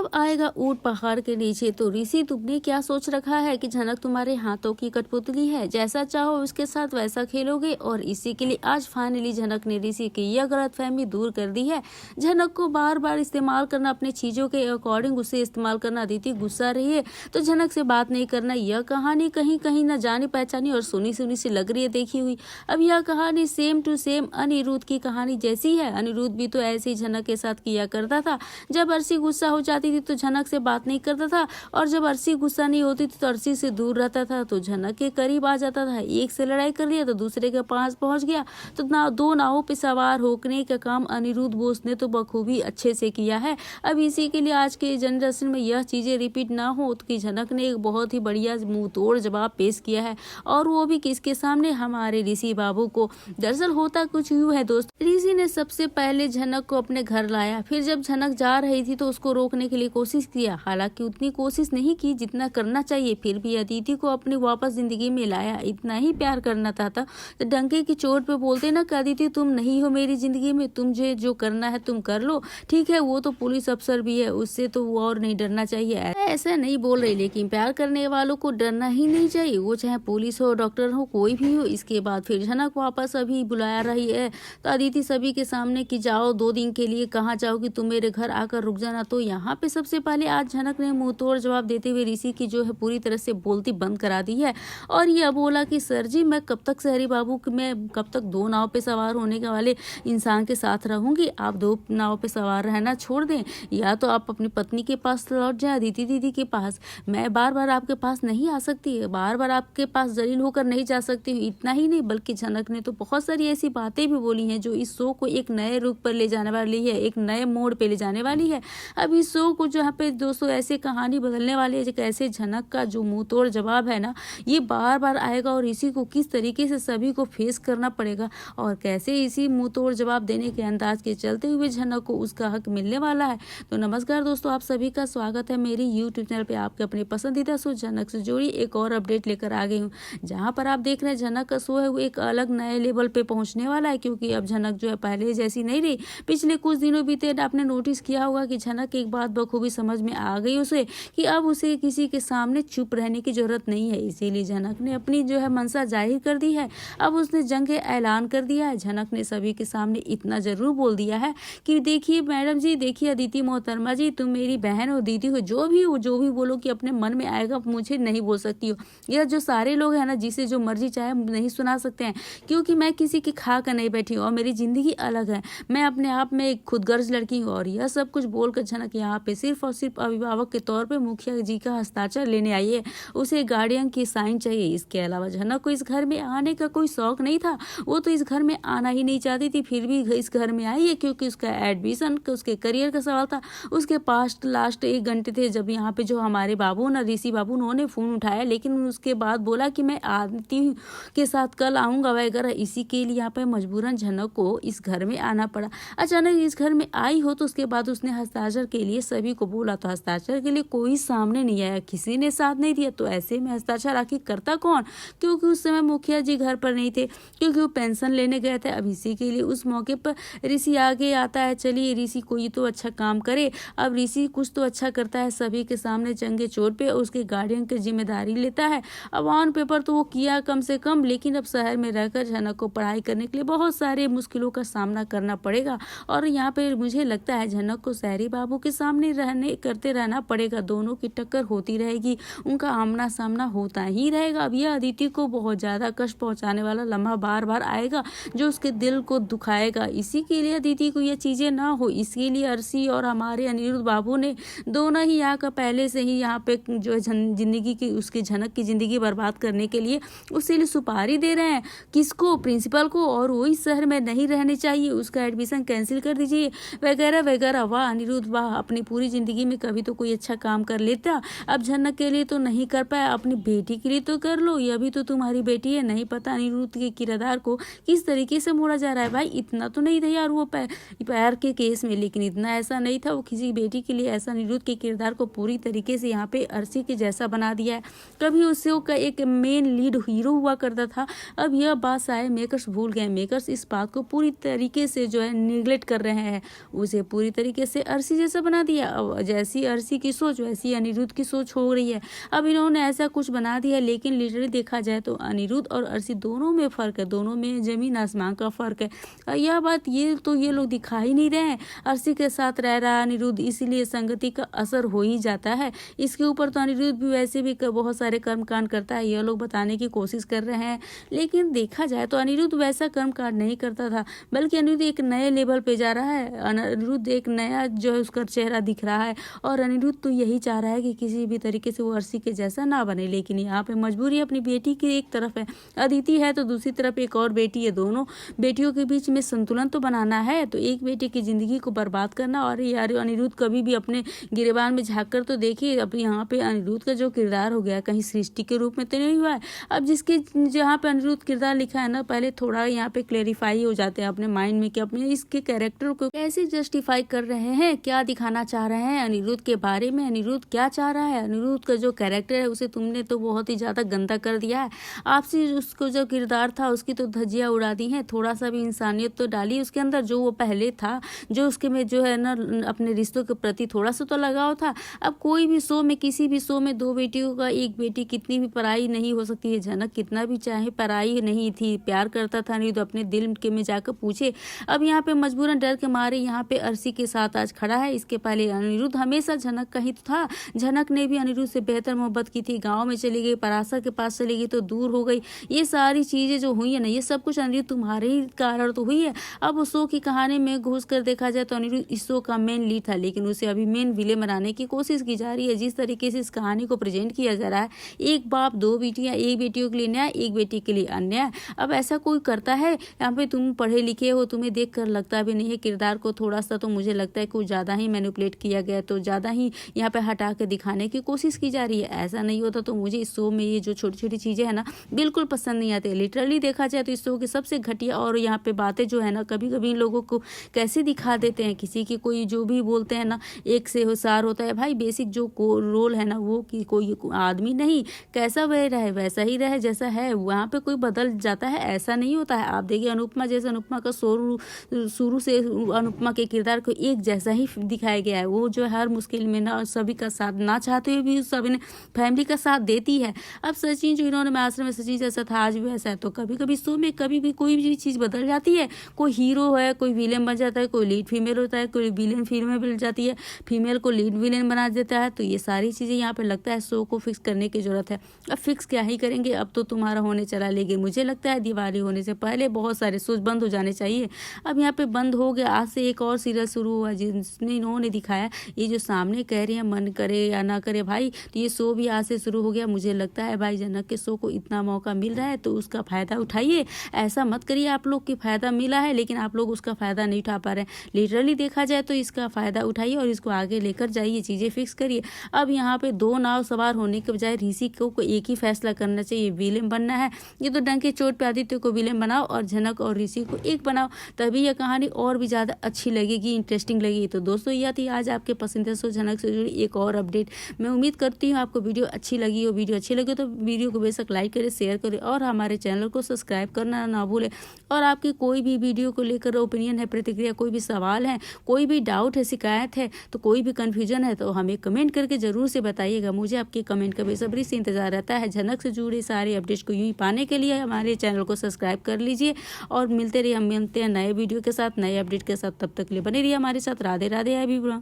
अब आएगा ऊंट पहाड़ के नीचे। तो ऋषि तुमने क्या सोच रखा है कि झनक तुम्हारे हाथों की कठपुतली है, जैसा चाहो उसके साथ वैसा खेलोगे। और इसी के लिए आज फाइनली झनक ने ऋषि की यह गलतफहमी दूर कर दी है। झनक को बार बार इस्तेमाल करना, अपनी चीजों के अकॉर्डिंग उसे इस्तेमाल करना अदिति गुस्सा रही है, तो झनक से बात नहीं करना। यह कहानी कहीं कहीं न जानी पहचानी और सुनी सुनी सी लग रही है देखी हुई। अब यह कहानी सेम टू सेम अनिरुद्ध की कहानी जैसी है। अनिरुद्ध भी तो ऐसे ही झनक के साथ किया करता था। जब अर्शी गुस्सा हो जाती थी तो झनक से बात नहीं करता था, और जब अर्शी गुस्सा नहीं होती थी तो अर्शी से दूर रहता था, तो झनक के करीब आ जाता था। एक से लड़ाई कर लिया तो दूसरे के पास पहुंच गया। तो दो नावों पे सवार होने का काम अनिरुद्ध बोस ने तो बखूबी अच्छे से किया है। अब इसी के लिए आज के जनरेशन में यह चीजें रिपीट ना हो तो कि झनक ने एक बहुत ही बढ़िया मुंह तोड़ जवाब पेश किया है, और वो भी किसके सामने, हमारे ऋषि बाबू को। दरअसल होता कुछ यूं है दोस्त, ऋषि ने सबसे पहले झनक को अपने घर लाया, फिर जब झनक जा रही थी तो उसको रोकने के लिए कोशिश किया, हालांकि उतनी कोशिश नहीं की जितना करना चाहिए। फिर भी अदिति को अपनी वापस जिंदगी में लाया। इतना ही प्यार करना था तो डंके की चोट पे बोलते ना कि अदिति तुम नहीं हो मेरी जिंदगी में, तुझे जो करना है तुम कर लो। ठीक है, वो तो पुलिस अफसर भी है, उससे तो वो और नहीं डरना चाहिए। ऐसा नहीं बोल रही, लेकिन प्यार करने वालों को डरना ही नहीं चाहिए, वो चाहे पुलिस हो, डॉक्टर हो, कोई भी हो। इसके बाद फिर झनक वापस अभी बुलाया रही है तो अदिति सभी के सामने कि जाओ 2 दिन के लिए, कहाँ जाओगी तुम, मेरे घर आकर रुक जाना। तो यहाँ पे सबसे पहले आज झनक ने मुंह तोड़ जवाब देते हुए ऋषि की जो है पूरी तरह से बोलती बंद करा दी है, और यह बोला कि सर जी मैं कब तक शहरी बाबू, मैं कब तक 2 नाव पे सवार होने के वाले इंसान के साथ रहूंगी। आप 2 नाव पे सवार रहना छोड़ दें, या तो आप अपनी पत्नी के पास लौट जाए, अदिति दीदी के पास। मैं बार बार आपके पास नहीं आ सकती, बार बार आपके पास जलील होकर नहीं जा सकती हूँ। इतना ही नहीं बल्कि झनक ने तो बहुत सारी ऐसी बातें भी बोली हैं जो इस शो को एक नए रूप पर ले जाने वाली है, एक नए मोड़ पे ले जाने वाली है। अब इस शो को जहाँ पे दोस्तों ऐसे कहानी बदलने वाली है, कैसे झनक का जो मुंह तोड़ जवाब है ना, ये बार बार आएगा, और इसी को किस तरीके से सभी को फेस करना पड़ेगा, और कैसे इसी मुंह तोड़ जवाब देने के अंदाज के चलते हुए झनक को उसका हक मिलने वाला है। तो नमस्कार दोस्तों, आप सभी का स्वागत है मेरी यूट्यूब चैनल पे। आपके अपने पसंदीदा शो झनक से जुड़ी एक और अपडेट लेकर आ गई हूँ, जहाँ पर आप देख रहे हैं झनक का शो है वो एक अलग नए लेवल पे पहुंचने वाला है, क्योंकि अब झनक जो है पहले जैसी नहीं रही। पिछले कुछ दिनों बीते आपने नोटिस किया होगा कि झनक एक बात बखूबी समझ में आ गई उसे कि अब उसे किसी के सामने चुप रहने की जरूरत नहीं है। इसीलिए झनक ने अपनी जो है मंशा जाहिर कर दी है। अब उसने जंग का ऐलान कर दिया है। झनक ने सभी के सामने इतना जरूर बोल दिया है कि देखिए मैडम जी, देखिए अदिति मोहतरमा जी, तुम मेरी बहन हो, दीदी हो, जो भी बोलो कि अपने मन में आएगा मुझे नहीं बोल सकती हो। यह जो सारे लोग हैं ना, जिसे जो मर्जी चाहे नहीं सुना सकते हैं, क्योंकि मैं किसी की खा कर नहीं बैठी हूँ और मेरी जिंदगी अलग है। मैं अपने आप में एक खुदगर्ज लड़की हूँ। और यह सब कुछ बोलकर झनक यहाँ पे सिर्फ और सिर्फ अभिभावक के तौर पे मुखिया जी का हस्ताक्षर लेने आई है। उसे गार्डियन की साइन चाहिए। इसके अलावा झनक को इस घर में आने का कोई शौक नहीं था, वो तो इस घर में आना ही नहीं चाहती थी, फिर भी इस घर में आई है क्योंकि उसका एडमिशन, उसके करियर का सवाल था। उसके पास लास्ट 1 घंटे थे जब यहाँ पे जो हमारे बाबू ना, ऋषि बाबू, उन्होंने फोन उठाया, लेकिन उसके बाद बोला कि मैं आती हूँ के साथ कल आऊंगा वगैरह। इसी के लिए यहाँ पे मजबूरन झनक को इस घर में आना पड़ा। अचानक इस घर में आई हो तो उसके बाद उसने हस्ताक्षर के लिए सभी को बोला, तो हस्ताक्षर के लिए कोई सामने नहीं आया, किसी ने साथ नहीं दिया। तो ऐसे में हस्ताक्षर आखिर करता कौन, क्योंकि उस समय मुखिया जी घर पर नहीं थे, क्योंकि वो पेंशन लेने गए थे। अब इसी के लिए उस मौके पर ऋषि आगे आता है। चलिए ऋषि कोई तो अच्छा काम करे। अब ऋषि कुछ तो अच्छा करता है, सभी के सामने जंगे चोट पे उसके गार्डियन की जिम्मेदारी लेता है। अब ऑन पेपर तो वो किया कम से कम, लेकिन अब शहर में रहकर झनक को पढ़ाई करने के लिए बहुत सारे मुश्किलों का सामना करना पड़ेगा। और यहाँ पे मुझे लगता है झनक को शहरी बाबू के सामने करते रहना पड़ेगा। दोनों की टक्कर होती रहेगी, उनका आमना सामना होता ही रहेगा। अब यह अदिति को बहुत ज्यादा कष्ट पहुंचाने वाला लम्हा बार बार आएगा जो उसके दिल को दुखाएगा। इसी के लिए अदिति को यह चीजें ना हो, इसके लिए अर्शी और हमारे अनिरुद्ध बाबू ने दोनों ही यहाँ का पहले से ही यहाँ पे जो है जिंदगी की, उसकी झनक की जिंदगी बर्बाद करने के लिए उसके लिए सुपारी दे रहे हैं। किसको? प्रिंसिपल को। और वो इस शहर में नहीं रहने चाहिए, उसका एडमिशन कैंसिल कर दीजिए वगैरह वगैरह। वाह अनिरुद्ध वाह, अपनी पूरी जिंदगी में कभी तो कोई अच्छा काम कर लेता। अब झनक के लिए तो नहीं कर पाया, अपनी बेटी के लिए तो कर लो, यह भी तो तुम्हारी बेटी है। नहीं पता अनिरुद्ध के किरदार को किस तरीके से मोड़ा जा रहा है। भाई इतना तो नहीं था यार वो पैर के केस में, लेकिन इतना ऐसा नहीं था। वो किसी बेटी के लिए ऐसा अनिरुद्ध के किरदार को पूरी तरीके से यहाँ पे अर्शी के जैसा बना दिया है। कभी उससे का एक मेन लीड हीरो हुआ करता था। अब यह बात सारे मेकर्स भूल गए। मेकर्स इस बात को पूरी तरीके से जो है निगलेक्ट कर रहे हैं, उसे पूरी तरीके से अर्शी जैसा बना दिया। जैसी अर्शी की सोच वैसी अनिरुद्ध की सोच हो रही है। अब इन्होंने ऐसा कुछ बना दिया, लेकिन लिटरली देखा जाए तो अनिरुद्ध और अर्शी दोनों में फ़र्क है, दोनों में ज़मीन आसमान का फ़र्क है। यह बात ये लोग दिखा ही नहीं रहे हैं। अर्शी के साथ रह रहा है अनिरुद्ध, इसीलिए संगति का असर हो ही जाता है। इसके ऊपर तो अनिरुद्ध भी वैसे भी बहुत सारे कर्मकांड करता है, यह लोग बताने की कोशिश कर रहे हैं। लेकिन देखा जाए तो अनिरुद्ध वैसा कर्मकांड नहीं करता था, बल्कि अनिरुद्ध एक नए लेवल पे जा रहा है। अनिरुद्ध एक नया जो है उसका चेहरा दिख रहा है, और अनिरुद्ध तो यही चाह रहा है कि किसी भी तरीके से वो अर्शी के जैसा ना बने। लेकिन यहाँ पे मजबूरी अपनी बेटी की एक तरफ है, अदिति है, तो दूसरी तरफ एक और बेटी है। दोनों बेटियों के बीच में संतुलन तो बनाना है, तो एक बेटी की जिंदगी को बर्बाद करना। और यार अनिरुद्ध कभी भी अपने गिरेबान में झाँक कर तो देखिए, अब यहाँ पे अनिरुद्ध का जो किरदार हो गया कहीं सृष्टि के रूप में तो नहीं हुआ है। अब जिसके जहाँ पे अनिरुद्ध किरदार लिखा है ना, पहले थोड़ा यहाँ पे क्लेरिफाई हो जाते हैं अपने माइंड में कि अपने इसके कैरेक्टर को कैसे जस्टिफाई कर रहे हैं, क्या दिखाना चाह रहे हैं अनिरुद्ध के बारे में, अनिरुद्ध क्या चाह रहा है। अनिरुद्ध का जो कैरेक्टर है उसे तुमने तो बहुत ही ज्यादा गंदा कर दिया है। आपसे उसको जो किरदार था उसकी तो धज्जियां उड़ा दी हैं, थोड़ा सा भी इंसानियत तो डाली उसके अंदर, जो वो पहले था, जो उसके में जो है ना अपने रिश्तों के प्रति थोड़ा सा तो लगाव था। अब कोई भी शो में, किसी भी शो में दो बेटियों का एक बेटी कितनी भी पराई नहीं हो सकती है। झनक कितना भी चाहे पराई नहीं थी, प्यार करता था नहीं तो अपने दिल के में जाकर पूछे। अब यहाँ पे मजबूरन डर के मारे यहाँ पे अर्शी के साथ आज खड़ा है। इसके पहले अनिरुद्ध हमेशा झनक का ही था। झनक ने भी अनिरुद्ध से बेहतर मोहब्बत की थी, गाँव में चली गई, पराशर के पास चली गई तो दूर हो गई। ये सारी चीजें जो हुई है ना, ये सब कुछ अनिरुद्ध तुम्हारे ही कारण तो हुई है। अब उस शो की कहानी में घुस कर देखा जाए तो अनिरुद्ध इस शो का मेन लीड था, लेकिन उसे अभी मेन विलेन बनाने की कोशिश की जा रही है। जिस तरीके से इस कहानी को प्रेजेंट किया जा रहा है, एक बाप दो बेटियां, एक बेटियों के लिए न्याय, एक बेटी के लिए अन्याय। अब ऐसा कोई करता है? यहाँ पे तुम पढ़े लिखे हो, तुम्हें देख कर लगता भी नहीं है किरदार को थोड़ा सा तो मुझे लगता है कुछ ज़्यादा ही मैनिपुलेट किया गया, तो ज़्यादा ही यहाँ पे हटा के दिखाने की कोशिश की जा रही है। ऐसा नहीं होता तो मुझे इस शो में ये जो छोटी छोटी चीज़ें है ना बिल्कुल पसंद नहीं आती। लिटरली देखा जाए तो इस शो की सबसे घटिया और यहाँ पे बातें जो है ना, कभी कभी इन लोगों को कैसे दिखा देते हैं, किसी की कोई जो भी बोलते हैं ना एक से होशियार होता है। भाई बेसिक जो रोल है ना वो कि कोई आदमी नहीं, कैसा वह रहे वैसा ही रहे जैसा है, वहाँ पे कोई बदल जाता है ऐसा नहीं होता है। आप देखिए अनुपमा जैसे, अनुपमा का शुरू से अनुपमा के किरदार को एक जैसा ही दिखाया गया है। वो जो हर मुश्किल में ना सभी का साथ ना चाहते हुए भी सभी ने फैमिली का साथ देती है। अब सचिन जो इन्होंने आश्रम में सचिन जैसा था आज भी वैसा है, तो कभी कभी शो में कभी भी कोई भी चीज़ बदल जाती है। कोई हीरो है, कोई विलेन बन जाता है, कोई लीड फीमेल होता है, कोई विलेन फीमेल बन जाती है, फीमेल को लीड विलेन बना देता है। तो ये सारी चीज़ें यहाँ पे लगता है शो को फिक्स करने की जरूरत है। अब फिक्स क्या ही करेंगे, अब तो तुम्हारा होने चला, लेकिन मुझे लगता है दिवाली होने से पहले बहुत सारे शोज बंद हो जाने चाहिए। अब यहाँ पे बंद हो गया। आज से एक और सीरियल शुरू हुआ जिसने इन्होंने दिखाया, ये जो सामने कह रही है मन करे या ना करे भाई, तो ये शो भी आज से शुरू हो गया। मुझे लगता है भाई जनक के शो को इतना मौका मिल रहा है तो उसका फ़ायदा उठाइए। ऐसा मत करिए आप लोग की फ़ायदा मिला है लेकिन आप लोग उसका फ़ायदा नहीं उठा पा रहे हैं। लिटरली देखा जाए तो इसका फ़ायदा उठाइए और इसको आगे लेकर जाइए, चीज़ें फिक्स करिए। अब यहाँ पे दो नाव सवार होने के बजाय ऋषि को एक ही फैसला करना चाहिए, विलेन बनना है। ये तो डंके चोट पे आदित्य को विलेन बनाओ और झनक और ऋषि को एक बनाओ, तभी यह कहानी और भी ज़्यादा अच्छी लगेगी, इंटरेस्टिंग लगेगी। तो दोस्तों यह थी आज आपके पसंदीदा शो झनक से जुड़ी एक और अपडेट। मैं उम्मीद करती हूँ आपको वीडियो अच्छी लगी हो। वीडियो अच्छी लगे तो वीडियो को बेशक लाइक करें, शेयर करें और हमारे चैनल को सब्सक्राइब करना ना भूलें। और आपकी कोई भी वीडियो को लेकर ओपिनियन है, प्रतिक्रिया, कोई भी सवाल है, कोई भी डाउट है, शिकायत है, तो कोई भी कन्फ्यूजन है तो हमें कमेंट करके जरूर से बताइएगा। मुझे आपके कमेंट का बेसब्री से इंतजार रहता है। झनक से जुड़े सारे अपडेट्स को यूं ही पाने के लिए हमारे चैनल को सब्सक्राइब कर लीजिए और हम मिलते हैं नए वीडियो के साथ, नए अपडेट के साथ। तब तक के लिए बने रहिए हमारे साथ। राधे राधे एवरीवन।